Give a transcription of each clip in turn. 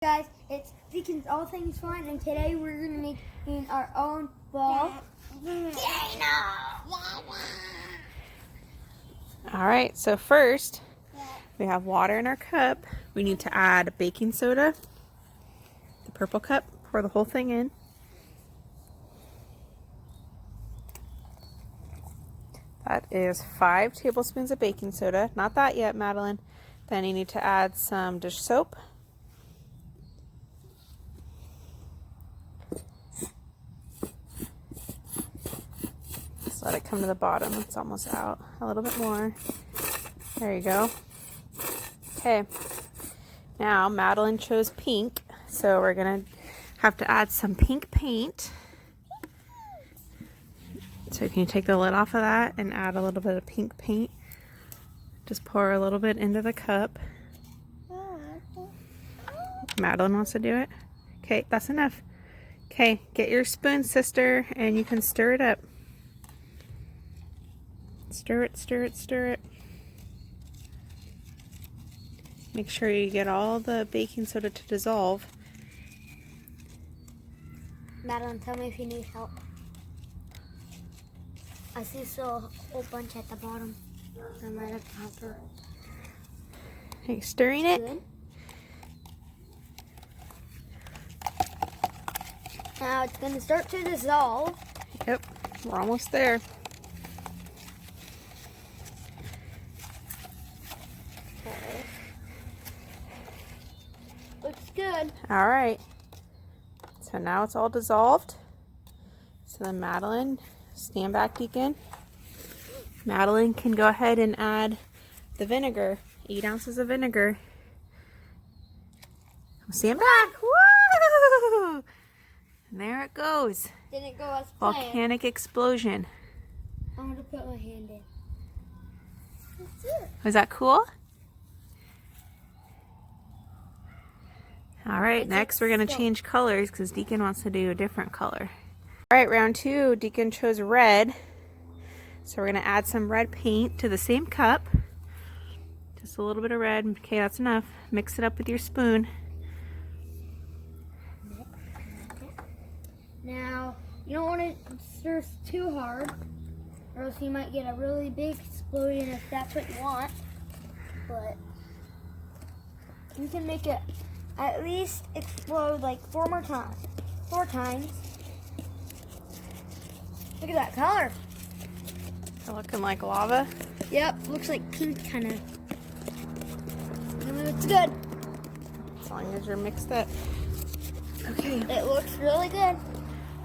Guys, it's Deacon's All Things Fun, and today we're going to make our own volcano. Alright, so first we have water in our cup. We need to add baking soda, the purple cup, pour the whole thing in. That is 5 tablespoons of baking soda. Not that yet, Madeline. Then you need to add some dish soap. Just let it come to the bottom. It's almost out. A little bit more. There you go. Okay. Now, Madeline chose pink, so we're going to have to add some pink paint. So can you take the lid off of that and add a little bit of pink paint? Just pour a little bit into the cup. Madeline wants to do it. Okay, that's enough. Okay, get your spoon, sister, and you can stir it up. Stir it, stir it, stir it. Make sure you get all the baking soda to dissolve. Madeline, tell me if you need help. I see still a whole bunch at the bottom. I'm right at the top. Are you stirring it? Good. Now it's going to start to dissolve. Yep, we're almost there. Okay. Looks good. All right. So now it's all dissolved. So then Madeline, stand back, Deacon. Madeline can go ahead and add the vinegar. 8 ounces of vinegar. Stand back. Woo! And there it goes. Didn't go as planned. Volcanic explosion. I'm going to put my hand in. That's it. Was that cool? All right, next we're going to change colors because Deacon wants to do a different color. All right, round 2, Deacon chose red. So we're going to add some red paint to the same cup. Just a little bit of red. Okay, that's enough. Mix it up with your spoon. Now, you don't want to stir too hard, or else you might get a really big explosion if that's what you want. But you can make it at least explode like 4 more times. 4 times. Look at that color. They're looking like lava. Yep, looks like pink kind of. It's good. As long as you're mixed up. Okay. It looks really good.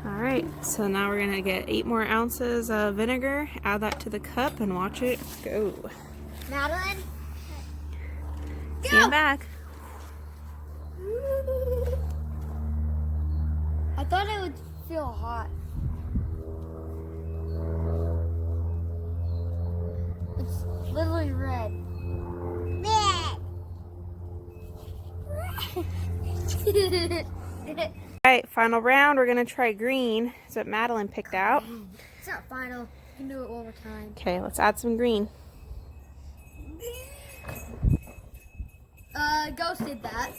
All right, so now we're gonna get 8 more ounces of vinegar, add that to the cup, and watch it go. Madeline, go! Stand back. I thought it would feel hot. It's literally red. Red. All right, final round, we're gonna try green. That's what Madeline picked out. It's not final. You can do it one more time. Okay, let's add some green. Ghost did that.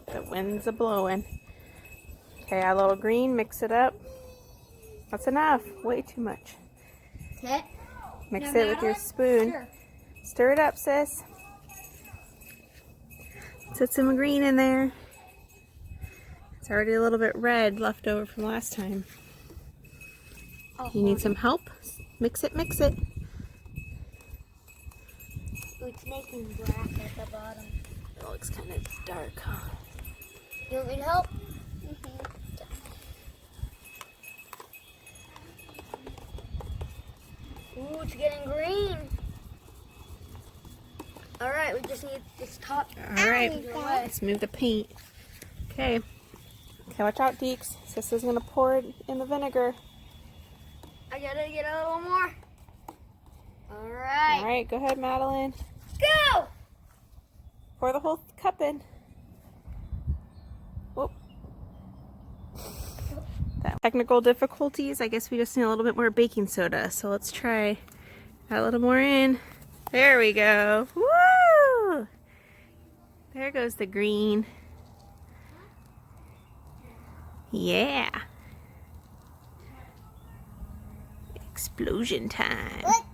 The wind's a-blowing. Okay, add a little green, mix it up. That's enough, way too much. Okay. Mix Now, it with your Madeline, spoon. stir. Stir it up, sis. Put some green in there. It's already a little bit red left over from last time. You need some help? Mix it, mix it. Ooh, it's making black at the bottom. It looks kind of dark, huh? You want me to help? Ooh, it's getting green. All right, we just need this top. All right, let's move the paint. Okay. Okay, watch out, Deeks. Sister's gonna pour it in the vinegar. I gotta get a little more. All right. All right, go ahead, Madeline. Go! Pour the whole cup in. Whoop. Technical difficulties. I guess we just need a little bit more baking soda. So let's try add a little more in. There we go. Woo! There goes the green. Yeah. Explosion time. What?